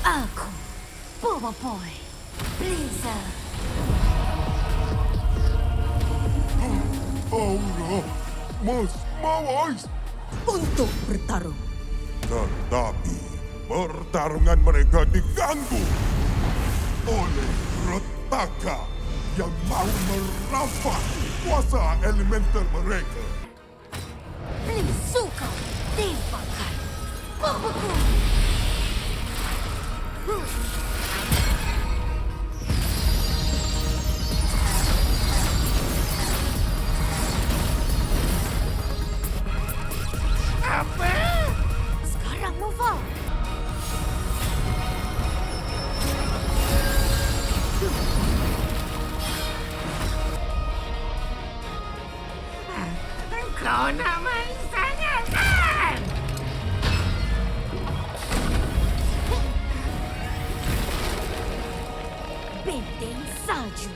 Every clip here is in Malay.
Aku, Boba Boy, Blizzard. Aura Mas Mawais. Untuk bertarung. Tetapi pertarungan mereka diganggu oleh Retaka yang mau merampas kuasa elemental mereka. Blizuka dibakar. Membeku. Apa? Sekarang Nova. Kau nak main sangat kan? Benteng salju.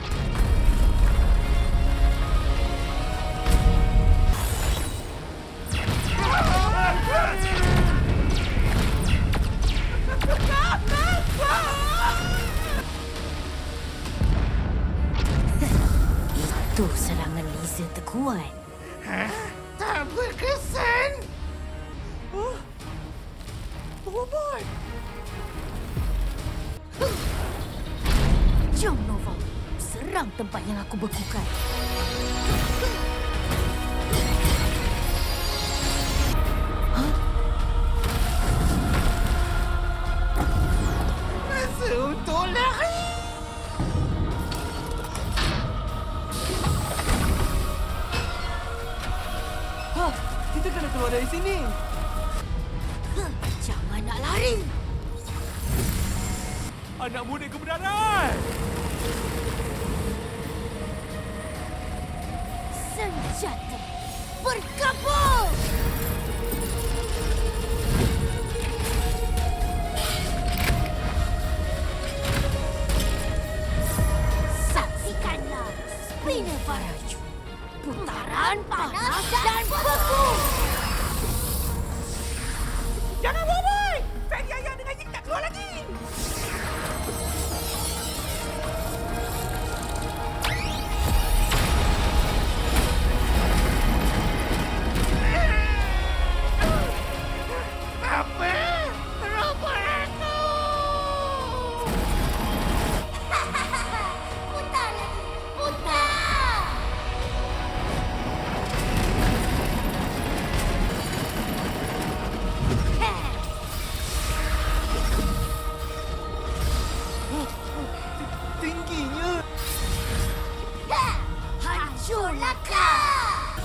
Itu serangan laser terkuat. Hah? Tak berkesan? Boy! Jom Nova, serang tempat yang aku bekukan. Masa untuk lari? Ha! Kita kena keluar dari sini! Jangan nak lari. Anak muda kebenaran! Senjata berkabung. Saksikanlah Spinner Baraju. Putaran panas dan beku. Jangan Boboy! Feri ayah dengan Zik tak keluar lagi! Apa? Robot aku! Putar lagi. Putar. Tingginya! Hancurlah kau!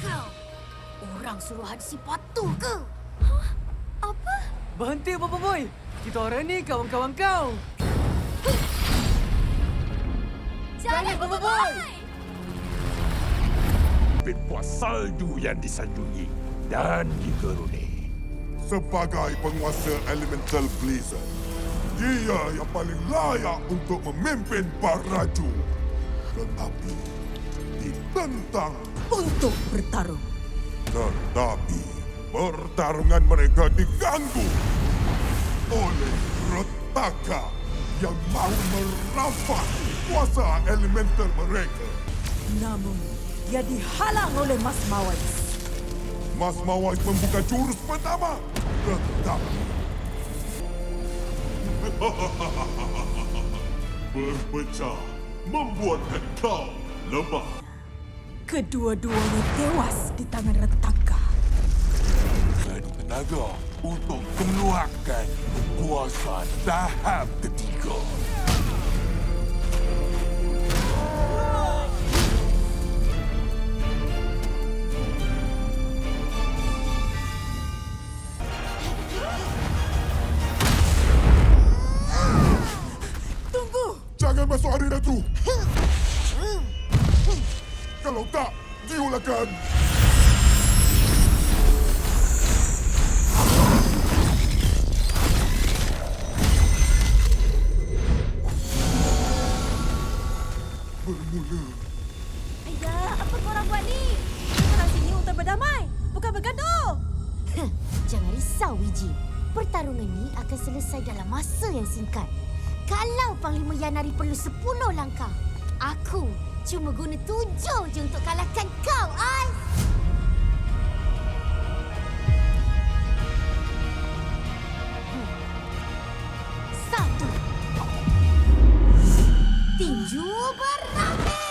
Kau, orang suruhan si patuh ke? Apa? Berhenti, Boba Boy! Kita orang ni kawan-kawan kau! Jangan, Boba Boy! Puas salju yang disanjungi dan digeruni. Sebagai penguasa elemental Blizzard, dia yang paling layak untuk memimpin Baraju. Tetapi ditentang. Untuk bertarung. Tetapi pertarungan mereka diganggu oleh Retaka yang mau merampas kuasa elemental mereka. Namun, dia dihalang oleh Mas Mawais. Mas Mawais membuka jurus pertama, tetapi berpecah membuatkan kau lemah. Kedua-duanya tewas di tangan Retaka. Dan tenaga untuk mengeluarkan kuasa tahap ketiga. Cakru! Kalau tak, jiulakan! Bermula. Ayah, apa korang buat ni? Korang sini untuk berdamai, bukan bergaduh. Jangan risau, Wiji. Pertarungan ni akan selesai dalam masa yang singkat. Kalau Panglima Yanari perlu 10 langkah, aku cuma guna 7 je untuk kalahkan kau, Ais. Satu. Tinju berapi.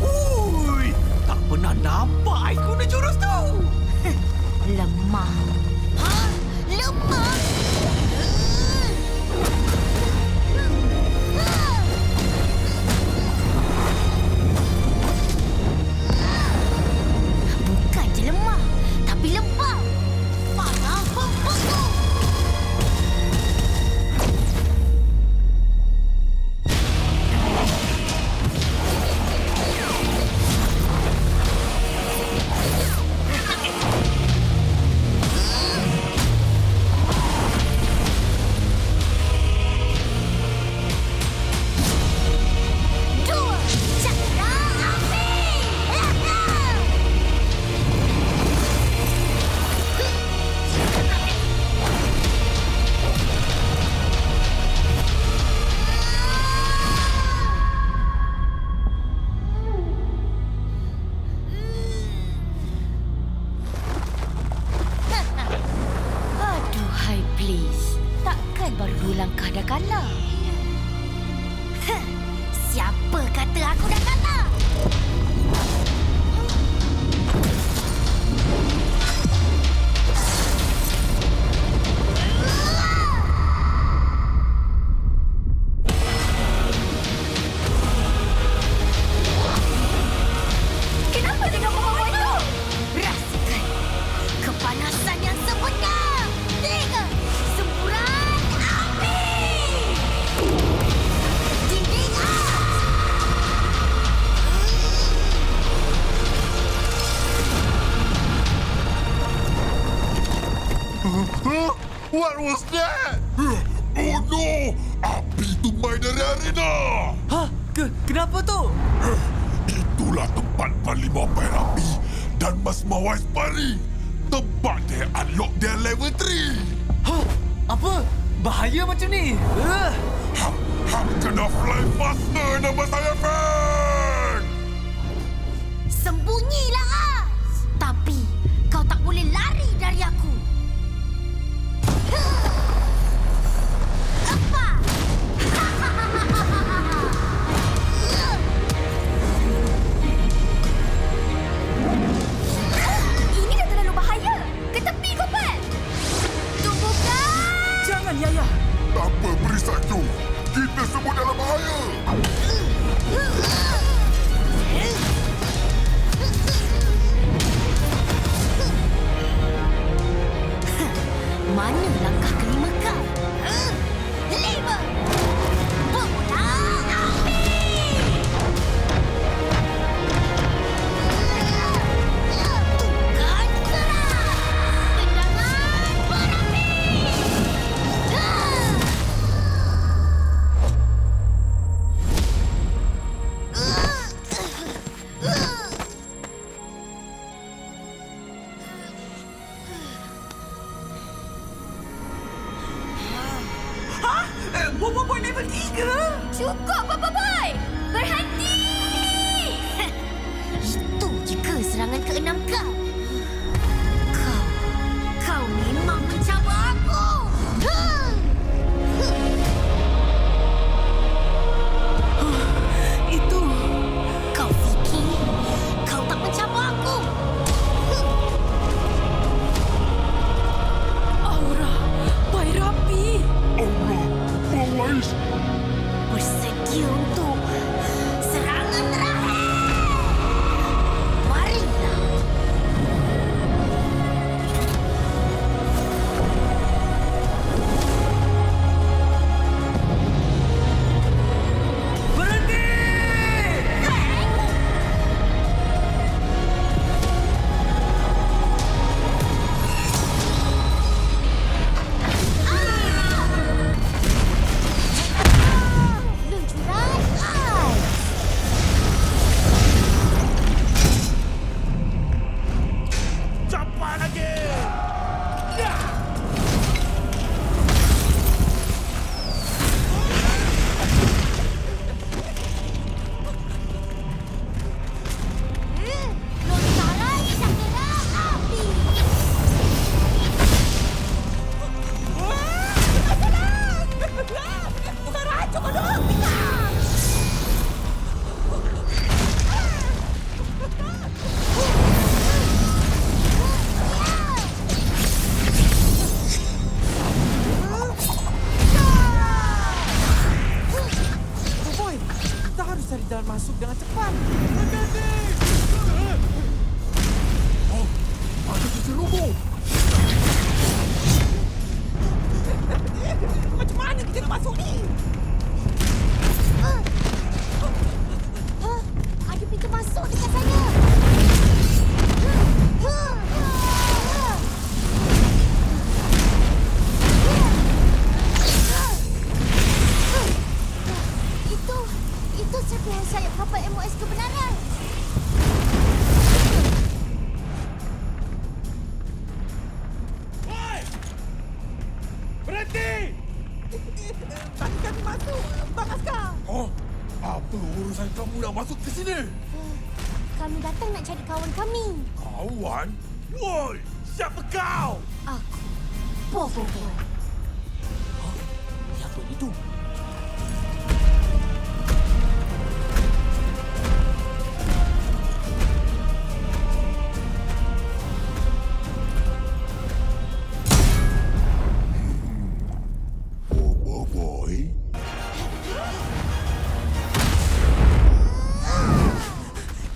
Ui, tak pernah nampak I guna jurus tu. Lemah. Ha? Lemah? Bukan je lemah, tapi lembab. Panah pembunuh. Dua, cakra api. Aduhai, please. Takkan baru 2 langkah dah kalah? Siapa kata aku dah kalah? Kenapa dengan pembawa itu? Rasakan kepanasan yang sebenar. 3, semburan api. Dinding ais. Huh? What was that? Oh no! Api itu main dari arena! Hah? Kenapa tu? Itulah tempat Panglima Perapi dan Mas Mawais Pari. Tempat dia unlock dia level 3. Hah? Apa? Bahaya macam ni? Hang kena fly faster nama saya, Feng! Sembunyilah, Ais. Tapi kau tak boleh lari dari aku. Apa? Ini dah terlalu bahaya. Ke tepi kau, Pat. Tumbuhkan. Jangan, Yaya. Tak apa, beri saja. Kita semua dalam bahaya. Mana langkah kelima kau? 5. Bola api. Tukan keras. Tendangan berapi. Boy level 3. Cukup, Papa Boy! Berhenti! Itu jika serangan ke-6 kau. Kau memang mencabar aku! Itu. Kau fikir kau tak mencabar aku? Aura Oh, apa urusan kamu nak masuk ke sini? Kami datang nak cari kawan kami. Kawan? Woi, siapa kau? Aku, Bobo Boy. Siapa itu? Bobo Boy?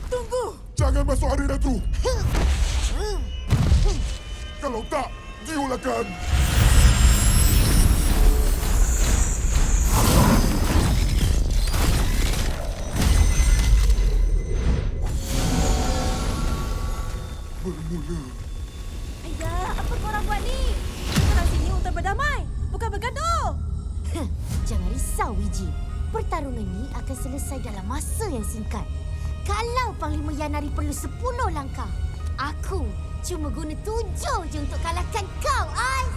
Tunggu! Jangan masuk arena tu! Kalau tak, diulakan! Bermula. Ayah, apa korang buat ni? Korang sini untuk berdamai, bukan bergaduh. Jangan risau, Wiji. Pertarungan ni akan selesai dalam masa yang singkat. Kalau Panglima Yanari perlu 10 langkah, aku cuma guna 7 je untuk kalahkan kau, Ais.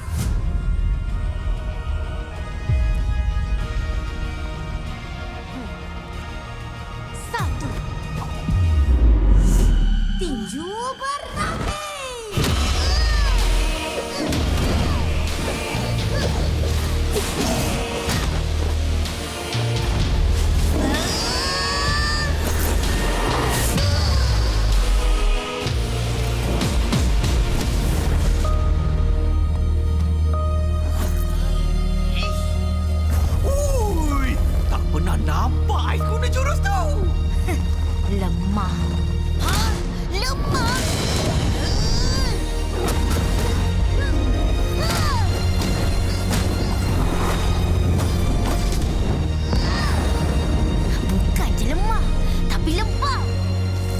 Satu. Tinju berapi. Ui, tak pernah nampak Ais guna jurus tu. Lemah. Ha? Lemah? Bukan je lemah, tapi lembab.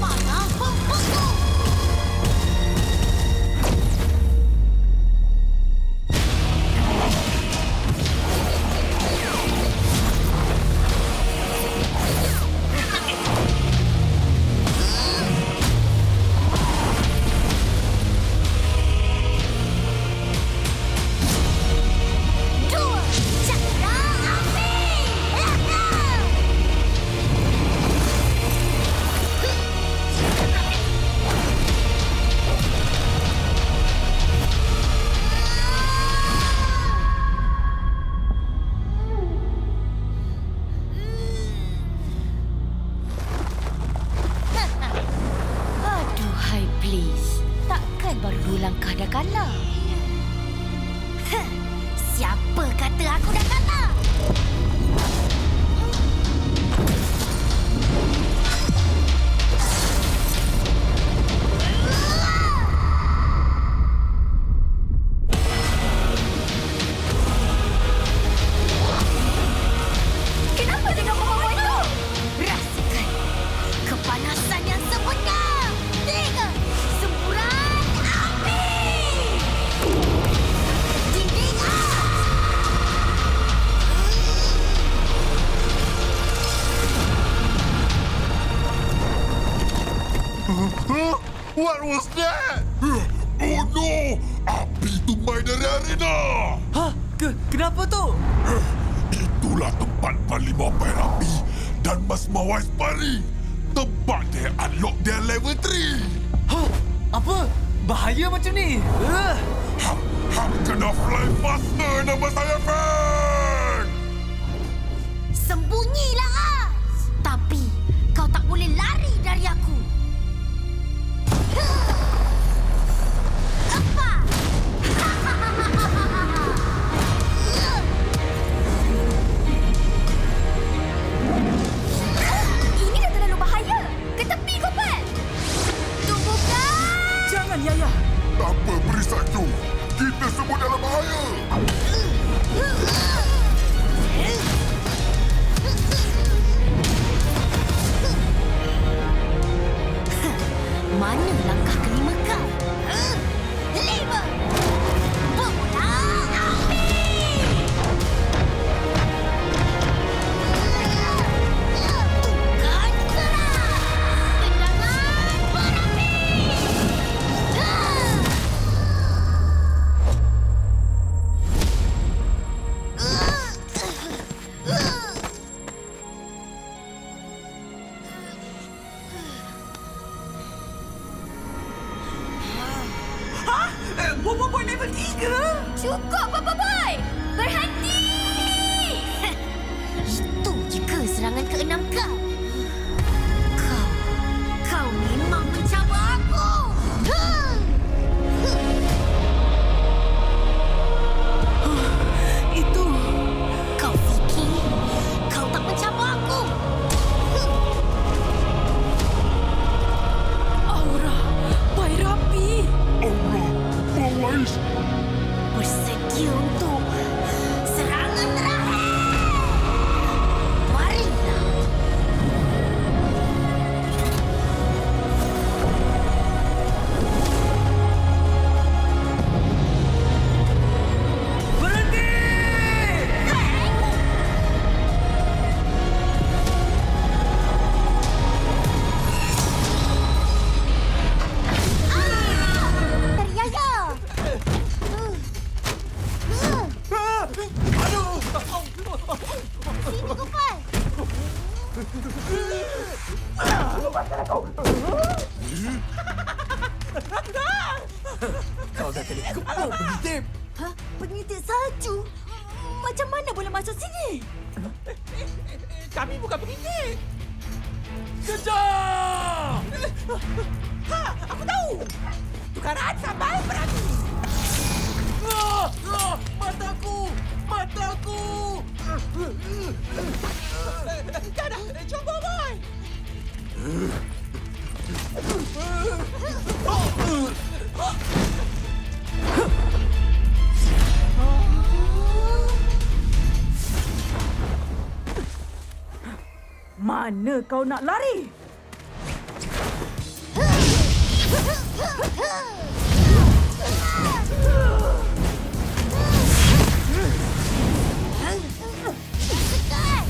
Panah pembeku. Dua cakra api. Aduhai, please. Takkan baru 2 langkah dah kalah? Siapa kata aku dah kalah? Kenapa dengan pembawa itu? Rasakan kepanasan yang sebenar. 3 semburan api. Dinding Huh? What was that? Oh no! Api itu main dari arena! Hah? Kenapa tu? Itulah tempat Panglima Perapi dan Mas Mawais Pari. Tempat dia unlock dia level 3. Hah? Apa? Bahaya macam ni? Hang kena fly faster nama saya, Feng! Sembunyilah, Ais. Tapi kau tak boleh lari dari aku. Apa? Ini dah terlalu bahaya. Ke tepi kau, Pat. Tunggu kau. Jangan, Yaya! Apa perisai tu? Kita semua dalam bahaya! Mana langkah kelima kau? 5 bola api. Tukan keras. Tendangan berapi. Bobo Boy level 3. Cukup, Papa Boy! Berhenti! Itu jika serangan ke-6 kau. Kau memang mencabar aku. Itu Kau fikir kau tak mencabar aku? Aura Bairapi. Aura, Bawais. Bersedia untuk serangan terakhir. Marilah. Teriaya. Sini Gopal. Kau dah kena kepuk pengintip. Hah? Penyitik salju? Macam mana boleh masuk sini? Kami bukan pengintip. Kejar! Aku tahu. Tukaran sambal berani. Mataku! Mataku! Jangan, cuba boy. Mana kau nak lari? Tekan.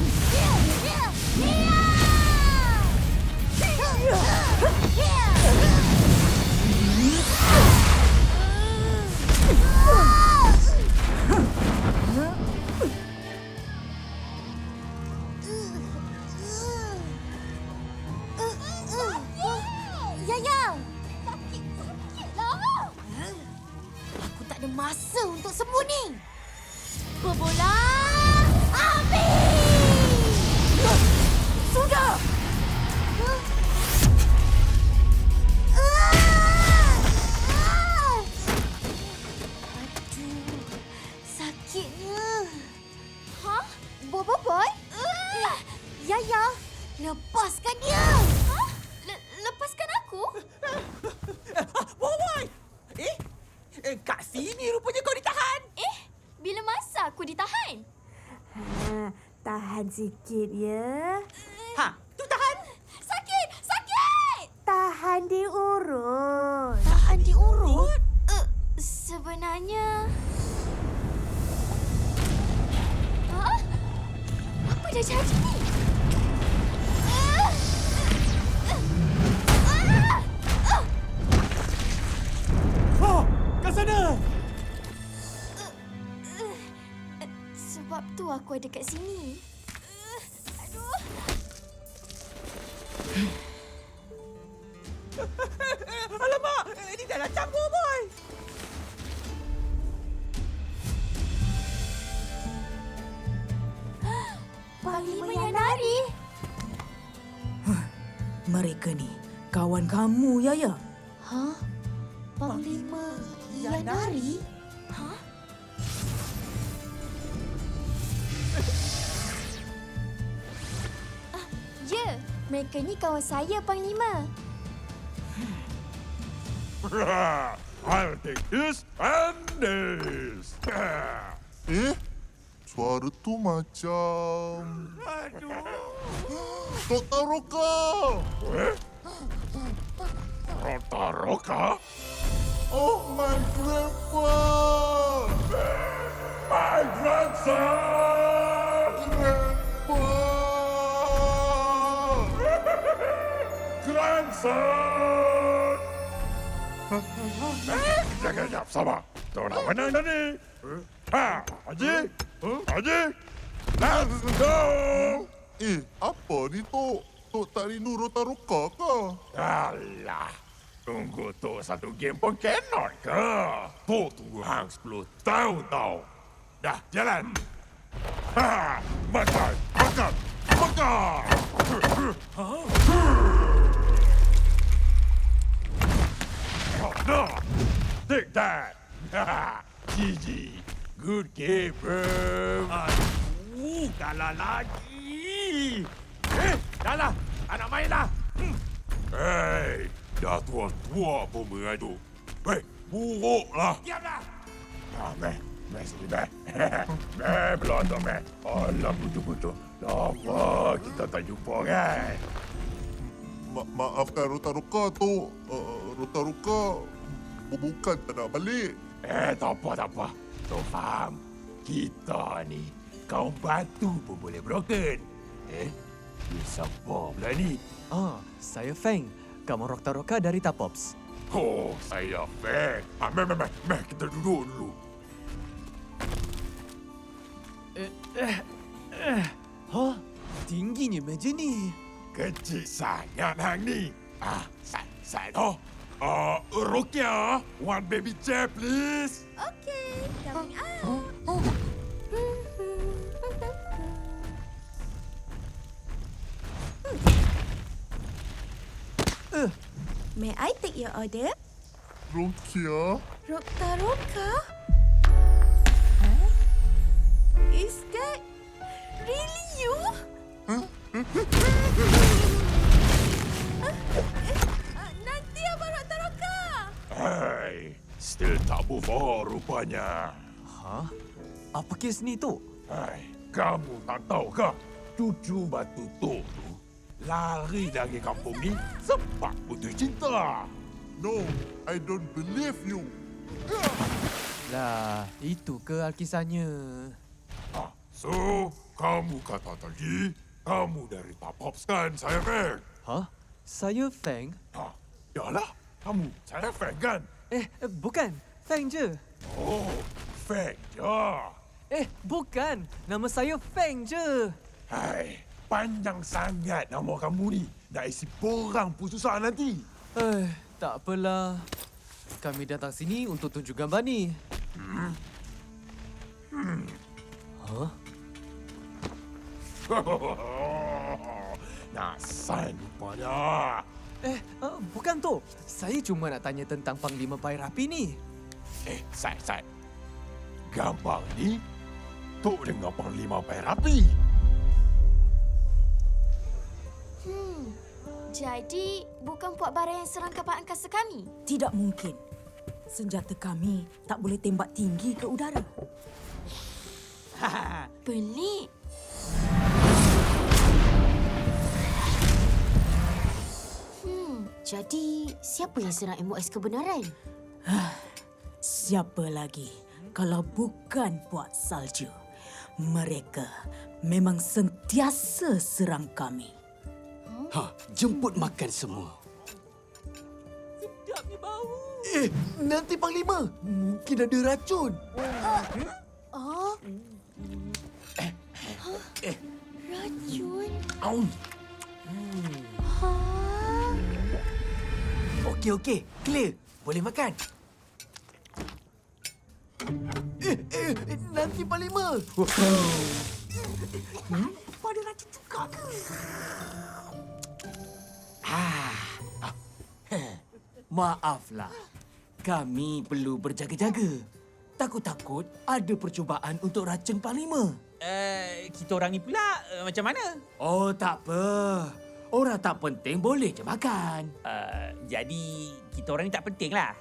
Yaya. Sakitlah. Aku tak ada masa untuk sembunyi. Berbola api! Sudah. Aduh, sakitnya. Hah? Bobo Boy? Yaya, lepaskan dia. Hah? Lepaskan aku? Boy. Kat sini rupanya kau ditahan. Bila masa aku ditahan? Tahan sikit ya. Ha, tu tahan. Sakit! Sakit! Tahan diurut. Tahan diurut? Sebenarnya... Hah? Apa dah jadi ni? Oh, kat sana! Sebab tu aku ada kat sini. Aduh. Alamak, ini dah nak campur, boy. Panglima Yanari? Mereka ni kawan kamu, Yaya. Hah? Panglima Yanari? Ya, mereka ni kawan saya, Panglima. I'll take this and this. Suara tu macam... Dr. Roka! Rotaroka? Oh, my grandpa! My grandson! Grandpa! Grandson! Sekejap, sabar. Tu nak menang tadi. Ha, Haji? Haji? Let's go! Apa ni, Tok? Tok tak rindu Rotaroka ke? Alah, tunggu tu satu game pun cannot ke? Tok tunggu hang 10 tahun tau. Dah, jalan. Ha! Makan! Makan! Makan! No! Take that! GG! Good game, bro! Kalah lagi! Dah lah! Tak nak main lah! Hei! Dah tua-tua pun mengadu. Hei! Buruklah! Diamlah! Meh sini, meh. Meh, belakang, meh. Alah, betul-betul. Lama kita tak jumpa, kan? Maafkan Ruka-Ruka, Tok. Ruka-Ruka bukan tak nak balik. Tak apa. Tok faham. Kita ni, kaum batu pun boleh broken. Dia siapa pula ni? Saya Feng. Kamu Roka dari Tapops. Oh, saya Feng. Meh, kita duduk dulu. Tingginya meja ni. Kecil sangat hang ni. Saya tu. Rukia, one baby chair, please. Okey, coming up. May I take your order? Rukia? Roka? Is that really you? Nanti Abang Roka. Hai, still tak move on rupanya. Apa kes ni, Tok? Hai, kamu tak tahu ke? Cucu batu tok tu lari dari kampung ni sebab putus cinta. No, I don't believe you. Lah, itu ke alkisahnya? So, kamu kata tadi, kamu dari Tapops kan, saya Feng? Saya Feng? Yalah, kamu saya Feng kan? Bukan. Feng je. Oh, Feng je. Bukan. Nama saya Feng je. Hai, panjang sangat nama kamu ni. Nak isi borang pun susah nanti. Tak apalah. Kami datang sini untuk tunjuk gambar ni. Nasan rupanya. Bukan, Tok. Saya cuma nak tanya tentang Panglima Pairapi ni. Sai. Gambar ni Tok dengan Panglima Pairapi. Jadi, bukan Puak Bara yang serang kapal angkasa kami? Tidak mungkin. Senjata kami tak boleh tembak tinggi ke udara. Pelik. Jadi, siapa yang serang MOS kebenaran? Siapa lagi kalau bukan Puak Salju? Mereka memang sentiasa serang kami. Jemput makan semua. Sedapnya bau. Nanti Panglima. Mungkin ada racun. Racun? Okey. Clear. Boleh makan. Nanti Panglima. Pada racun juga ke? Maaflah. Kami perlu berjaga-jaga. Takut-takut ada percubaan untuk racun Panglima. Kita orang ni pula macam mana? Oh, tak apa. Orang tak penting boleh je makan. Jadi kita orang ni tak penting lah.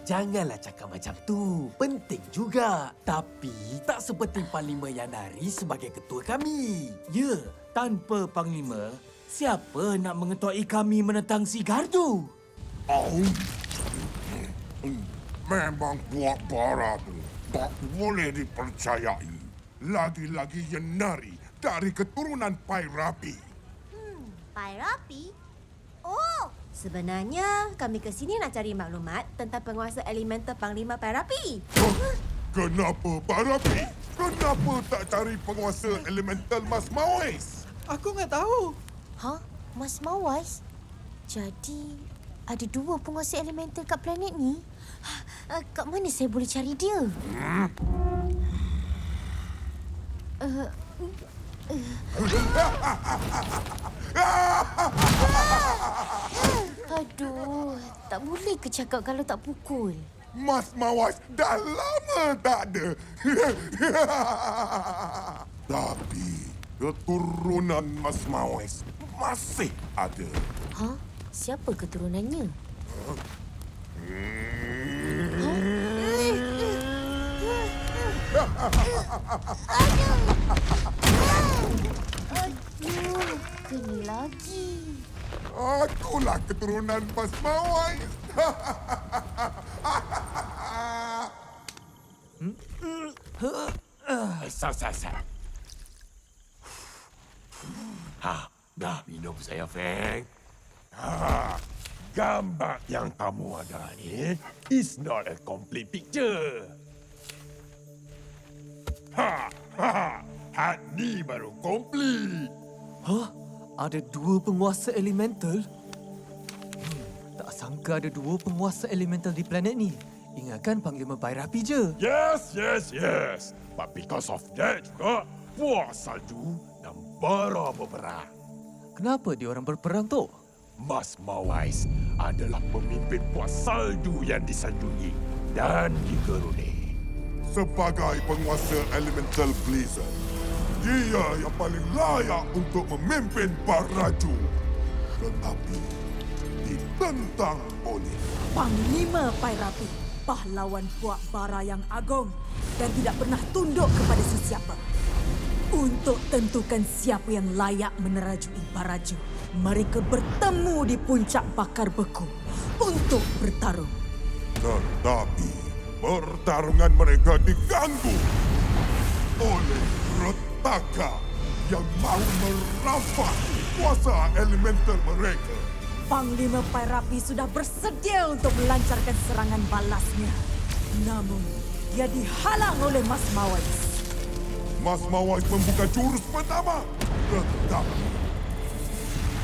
Janganlah cakap macam tu. Penting juga. Tapi tak seperti Panglima Yanari sebagai ketua kami. Ya, tanpa Panglima, siapa nak mengetuai kami menentang si Gardu? Memang Puak Bara tu tak boleh dipercayai. Lagi-lagi Yanari dari keturunan Pairapi. Pairapi? Oh, sebenarnya kami ke sini nak cari maklumat tentang penguasa elemental Panglima Pairapi. Kenapa Pairapi? Kenapa tak cari penguasa elemental Mas Mawais? Aku nggak tahu. Mas Mawais? Jadi, ada dua penguasa elemental kat planet ni? Kat mana saya boleh cari dia? Aduh, tak boleh ke cakap kalau tak pukul? Mas Mawais dah lama tak ada. Tapi keturunan Mas Mawais masih ada. Ha? Siapa keturunannya? Aduh, kena lagi. Akulah keturunan Mas Mawais. Sat. Dah minum saya, Feng. Gambar yang kamu ada ni is not a complete picture. Ni baru complete. Hah? Ada 2 penguasa elemental? Tak sangka ada 2 penguasa elemental di planet ni. Ingatkan Panglima Bairapi je. Yes. But because of that juga, puas salju dan bara berperang. Kenapa diorang berperang tu? Mas Mawais adalah pemimpin puas salju yang disanjungi dan digeruni. Sebagai penguasa Elemental Blizzard, dia yang paling layak untuk memimpin Baraju. Tetapi ditentang oleh Panglima Bairapi, pahlawan puak bara yang agung dan tidak pernah tunduk kepada sesiapa. Untuk tentukan siapa yang layak menerajui Baraju, mereka bertemu di puncak bakar beku untuk bertarung. Tetapi pertarungan mereka diganggu oleh Retaka yang mahu merampas kuasa elemental mereka. Panglima Bairapi sudah bersedia untuk melancarkan serangan balasnya. Namun, dia dihalang oleh Mas Mawais. Mas Mawais membuka jurus pertama, tetapi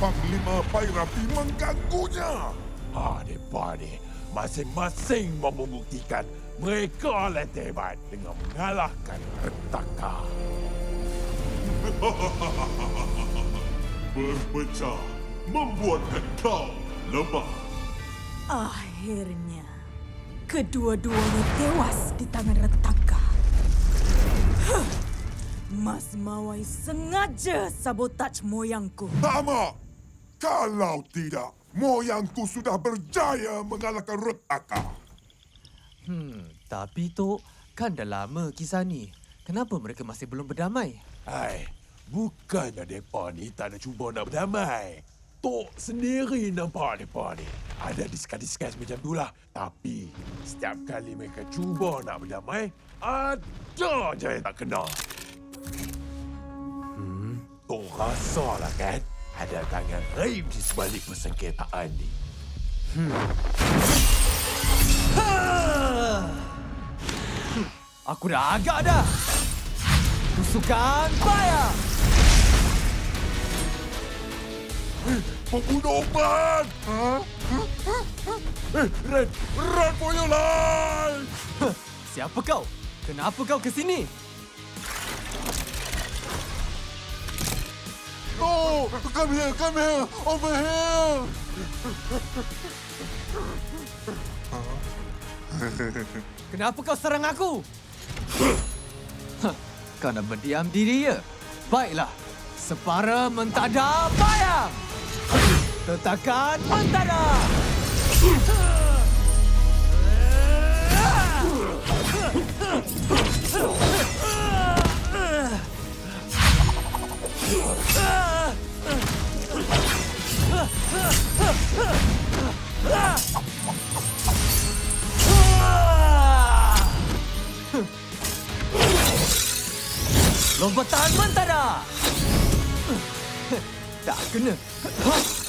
Panglima Bairapi mengganggunya. Adik-adik, masing-masing membuktikan mereka lebih hebat dengan mengalahkan Retaka. Berpecah membuatkan kau lemah. Akhirnya, kedua-duanya tewas di tangan Retaka. Mas Mawais sengaja sabotaj moyangku. Tama! Kalau tidak, moyangku sudah berjaya mengalahkan Retaka. Tapi Tok, kan dah lama kisah ni. Kenapa mereka masih belum berdamai? Bukannya mereka ni tak nak cuba nak berdamai. Tok sendiri nampak mereka ni. Ada diskus-diskus macam tu lah. Tapi setiap kali mereka cuba nak berdamai, ada je yang tak kena. Tok rasalah kan? Ada tangan raib di sebalik persengketaan ni. Aku dah agak dah. Tusukan fire! Pembunuh Ran! Ran for your life! Siapa kau? Kenapa kau ke sini? No! Come here! Over here! Kenapa kau serang aku? Kau nak berdiam diri ya? Baiklah. Separa mentada bayang! Tetakan mentada! Lompatan mentara! Tak kena.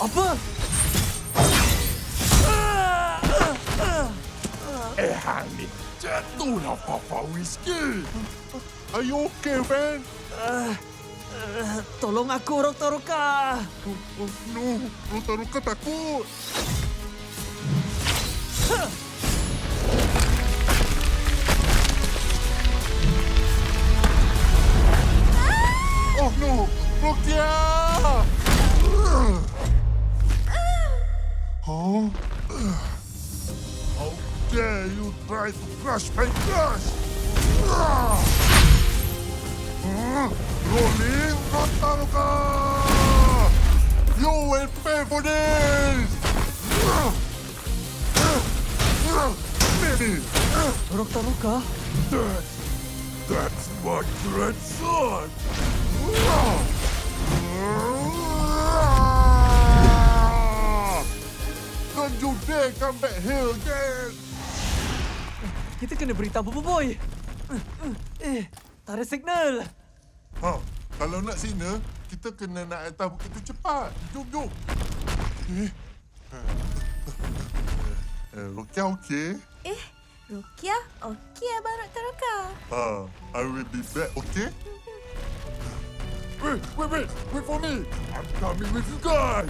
Apa? Hang ni jatuhlah Papa Whisky. Are you okay, man? Tolong aku, Roka-Roka. Oh, no! Ruka takut! Crush and crush! Rolling Rotaruka! You will pay for this! Baby! Rotaruka? That's my grandson! Don't you dare come back here again! Kita kena beritahu Bobo Boy. Tak ada signal. Ha, kalau nak sini, kita kena naik atas bukit tu cepat. Jom, jom. Rokia okey? Rukia, okey Abang Rotaruka. I will be back, okay? Wait for me! I'm coming with you guys!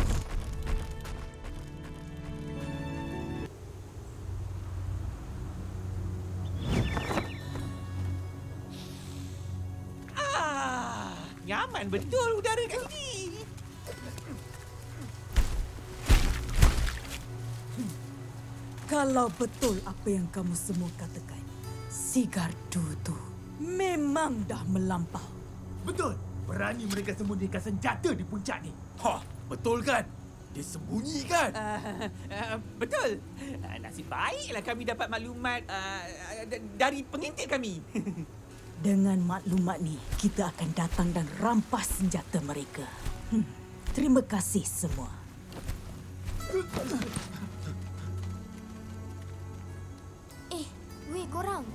Nyaman betul udara kat sini. Kalau betul apa yang kamu semua katakan, si gardu tu memang dah melampau. Betul. Berani mereka sembunyikan senjata di puncak ni. Ha, betul kan? Dia sembunyi kan? Betul. Nasib baiklah kami dapat maklumat dari pengintai kami. Dengan maklumat ni, kita akan datang dan rampas senjata mereka. Terima kasih semua. Weh korang.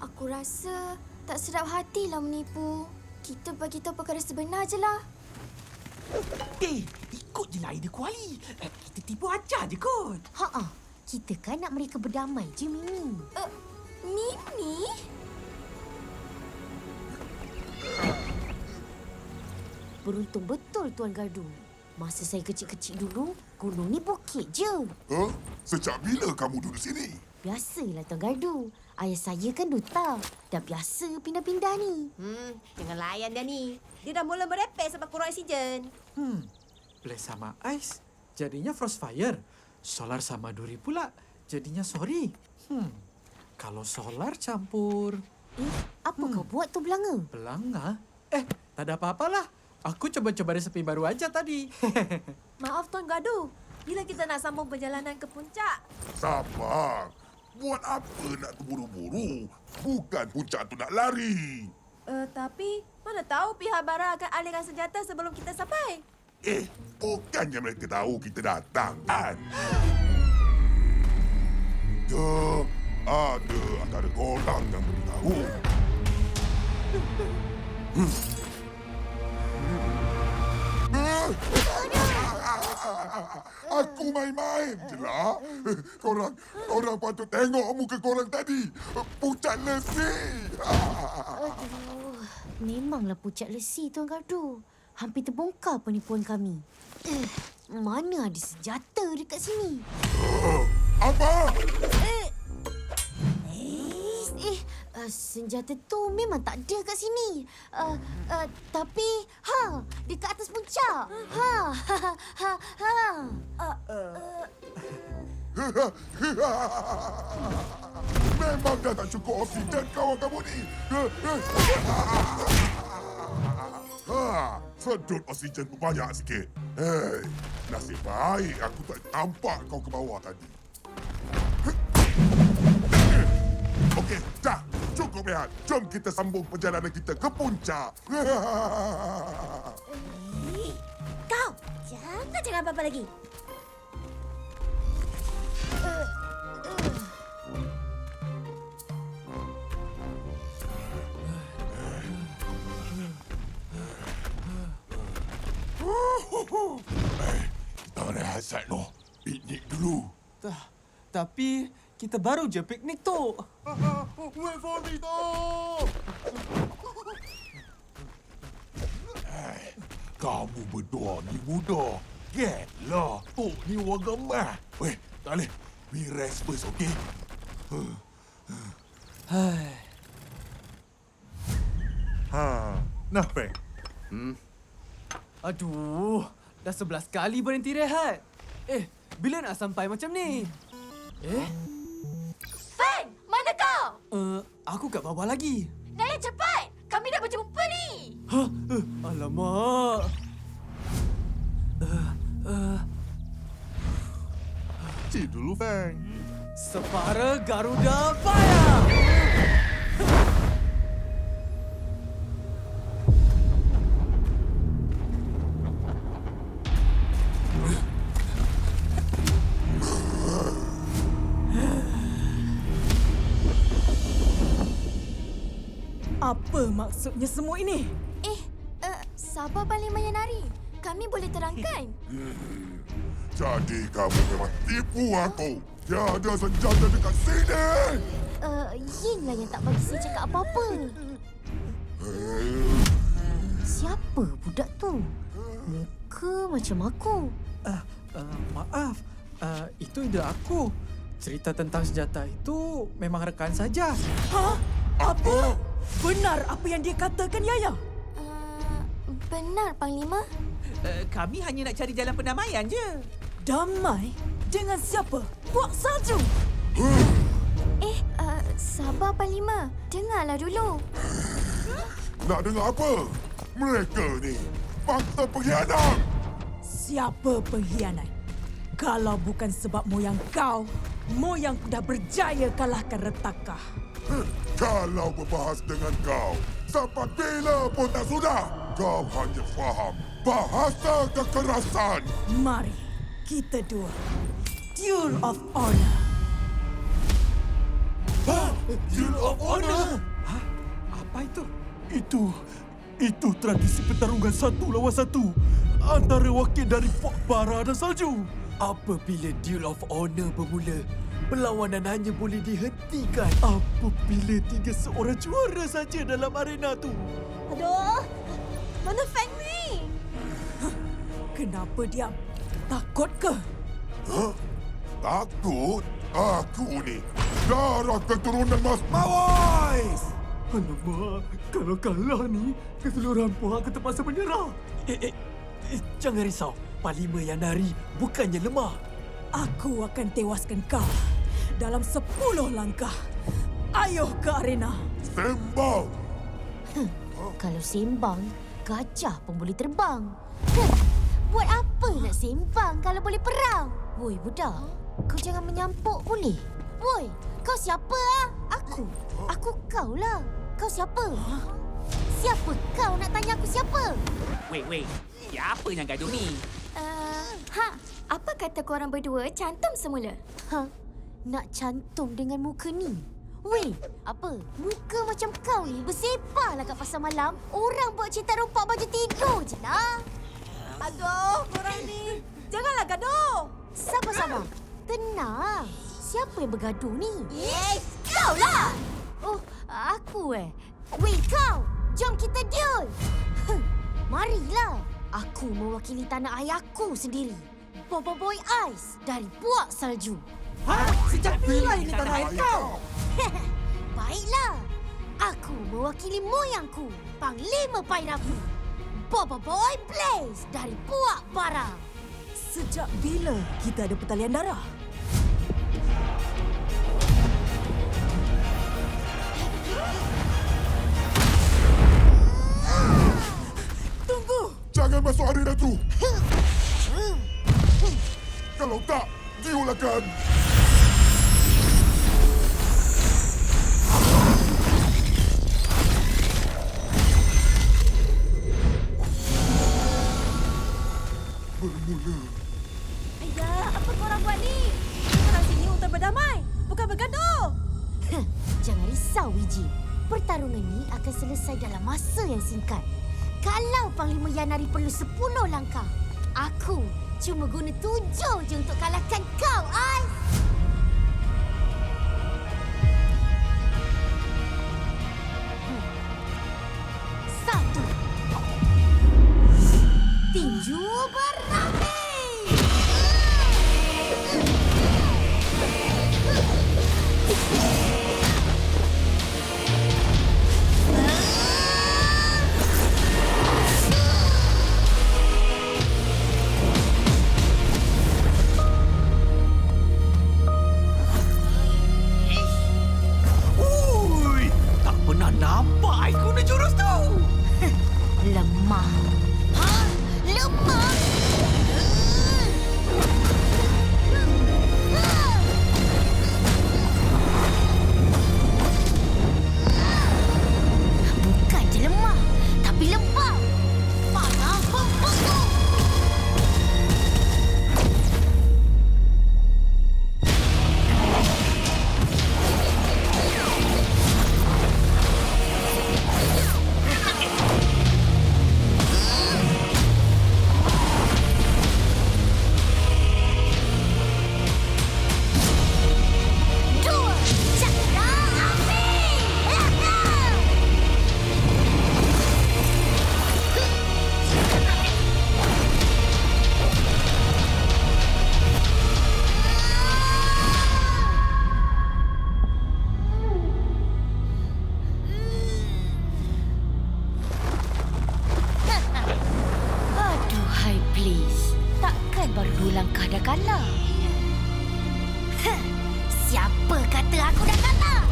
Aku rasa tak sedap hatilah menipu. Kita bagi tahu perkara sebenar je lah. Ikut je lah idea Kuali. Kita tipu ajar je kot. Ha-ha. Kita kan nak mereka berdamai je, Mimi. Mimi? Beruntung betul Tuan Gardu. Masa saya kecil-kecil dulu, gunung ni bukit je. Sejak bila kamu duduk sini? Biasalah Tuan Gardu. Ayah saya kan duta. Dah biasa pindah-pindah ni. Jangan layan dia ni. Dia dah mula merepek sebab kurang oksigen. Blaze sama ais, jadinya frostfire. Solar sama duri pula, jadinya sorry. Kalau solar campur Apa kau buat tu belanga? belanga, tak ada apa-apalah. Aku coba-coba resepi baru aja tadi. Maaf Tuan Gardu. Bila kita nak sambung perjalanan ke puncak? Sabar. Buat apa nak terburu-buru? Bukan puncak tu nak lari. Tapi mana tahu pihak barat akan alihkan senjata sebelum kita sampai. Bukannya mereka tahu kita datang, kan? Ada antara korang yang beritahu. Aku main-main je lah. Korang patut tengok muka korang tadi. Pucat lesi. Memanglah pucat lesi Tuan Gardu. Hampir terbongkar penipuan kami. Mana ada senjata dekat sini? Apa? Senjata tu memang tak ada kat sini. Tapi, dekat atas puncak. Memang dah tak cukup oksigen kawan kamu ni. Sedut oksigen tu banyak sikit. Nasib baik aku tak nampak kau ke bawah tadi. Okey, dah. Cukup rehat. Jom kita sambung perjalanan kita ke puncak. Kau, jangan cakap apa-apa lagi. Kita rehat sat noh. Piknik dulu. Tapi kita baru je piknik tu. Wait for me, tu. Kamu berdua ni muda. Get lah. Tok ni orang gemah. Weh, tak boleh. We rest first, okey? Nah, Frank. Aduh, dah 11 kali berhenti rehat. Bila nak sampai macam ni? Fan, Aku kat bawah lagi. Naya, cepat! Kami dah berjumpa ni! Alamak. Cik dulu, Fang. Separa Garuda Fire! Apa maksudnya semua ini? Sabar Panglima Yanari. Kami boleh terangkan. Jadi kamu memang tipu aku. Tiada senjata dekat sini. Ying lah yang tak bagi saya cakap apa-apa. Siapa budak tu? Muka macam aku. Maaf, itu ide aku. Cerita tentang senjata itu memang rekan saja. Apa? Benar apa yang dia katakan, Yaya? Benar, Panglima. Kami hanya nak cari jalan pendamaian je. Damai? Dengan siapa? Puak salju? Sabar, Panglima. Dengarlah dulu. Nak dengar apa? Mereka ni bangsa pengkhianat. Siapa pengkhianat? Kalau bukan sebab moyang kau, moyangku dah berjaya kalahkan retakah. Kalau berbahas dengan kau, sampai bila pun tak sudah. Kau hanya faham bahasa kekerasan. Mari, kita dua. Duel of Honor. Duel of Honor? Apa itu? Itu tradisi pertarungan 1 lawan 1 antara wakil dari Puak Bara dan Salju. Apabila Duel of Honor bermula, perlawanan hanya boleh dihentikan Apabila 3 seorang juara saja dalam arena tu. Aduh, mana Feng ni? Kenapa diam? Takut ke? Takut? Aku ni darah keturunan Mas Mawais. Alamak, kalau kalah ni, keseluruhan puak akan terpaksa menyerah. Jangan risau, Panglima Yanari bukannya lemah. Aku akan tewaskan kau dalam 10 langkah. Ayuh ke arena. Sembang. Kalau sembang, gajah pun boleh terbang. Buat apa nak sembang kalau boleh perang? Woi budak, kau jangan menyampuk boleh? Woi, kau siapa ah? Aku kau lah. Kau siapa? Siapa kau nak tanya aku siapa? Wait. Siapa yang gaduh ni? Apa kata korang berdua cantum semula? Nak cantum dengan muka ni? Weh, apa? Muka macam kau ni bersepahlah kat pasar malam. Orang buat cerita rompak baju tidur je lah. Aduh, korang ni. Janganlah gaduh. Sabar. Tenang. Siapa yang bergaduh ni? Kau lah. Oh, aku Weh, kau! Jom kita duel! Marilah! Aku mewakili tanah ayahku sendiri. Boboiboy Ice dari Puak Salju. Sejak bila ini tanah air kau? Baiklah. Aku mewakili moyangku, Panglima Pairapi. Boboiboy Blaze dari Puak Bara. Sejak bila kita ada pertalian darah? Tunggu! Jangan masuk arena tu. Kalau tak, diulakan. Bermula. Ayah, apa korang buat ni? Korang sini untuk berdamai, bukan bergaduh. Jangan risau, Wiji. Pertarungan ni akan selesai dalam masa yang singkat. Kalau Panglima Yanari perlu 10 langkah, aku cuma guna 7 je untuk kalahkan kau, Ice. Satu. Tinju berapi. Nampak ais guna jurus tu. Lemah. Ha? Lemah? Bukan je lemah, tapi lembab. Panah pembengkak. Dua cakra api. Aduhai, please. Takkan baru 2 langkah dah kalah? Heh, siapa kata aku dah kalah?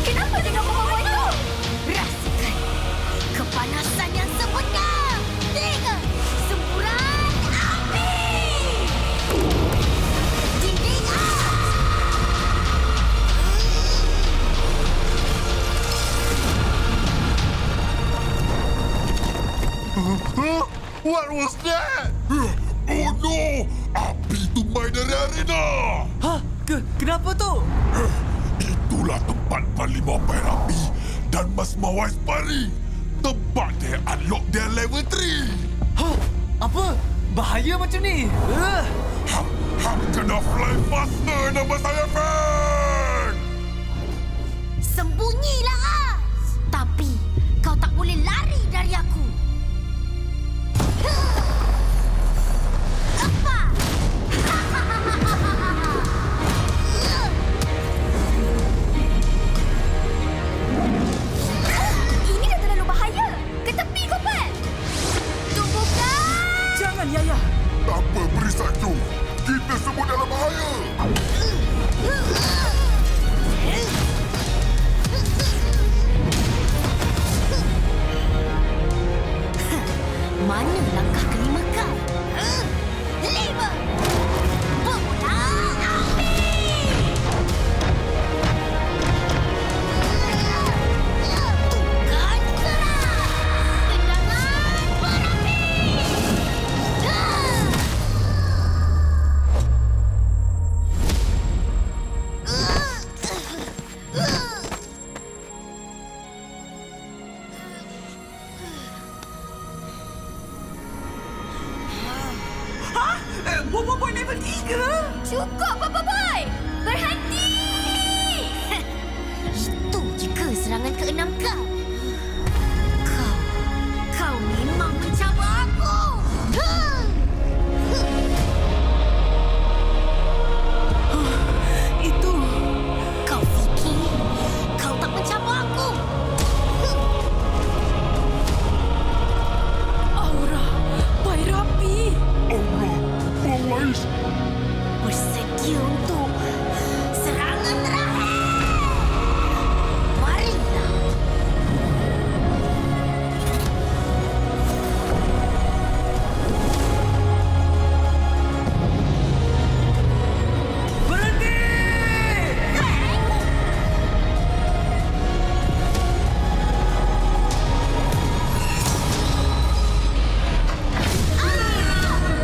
Kenapa dengan pembawa itu? Rasakan kepanasan yang sebenar. 3 semburan api. Dinding What was that? Oh no! Api itu main dari arena! Hah? Kenapa tu? Itulah tempat Panglima Pairapi dan Mas Mawais Pari. Tempat dia unlock dia level 3. Hah? Apa? Bahaya macam ni? Hang kena fly faster nama saya, Fan!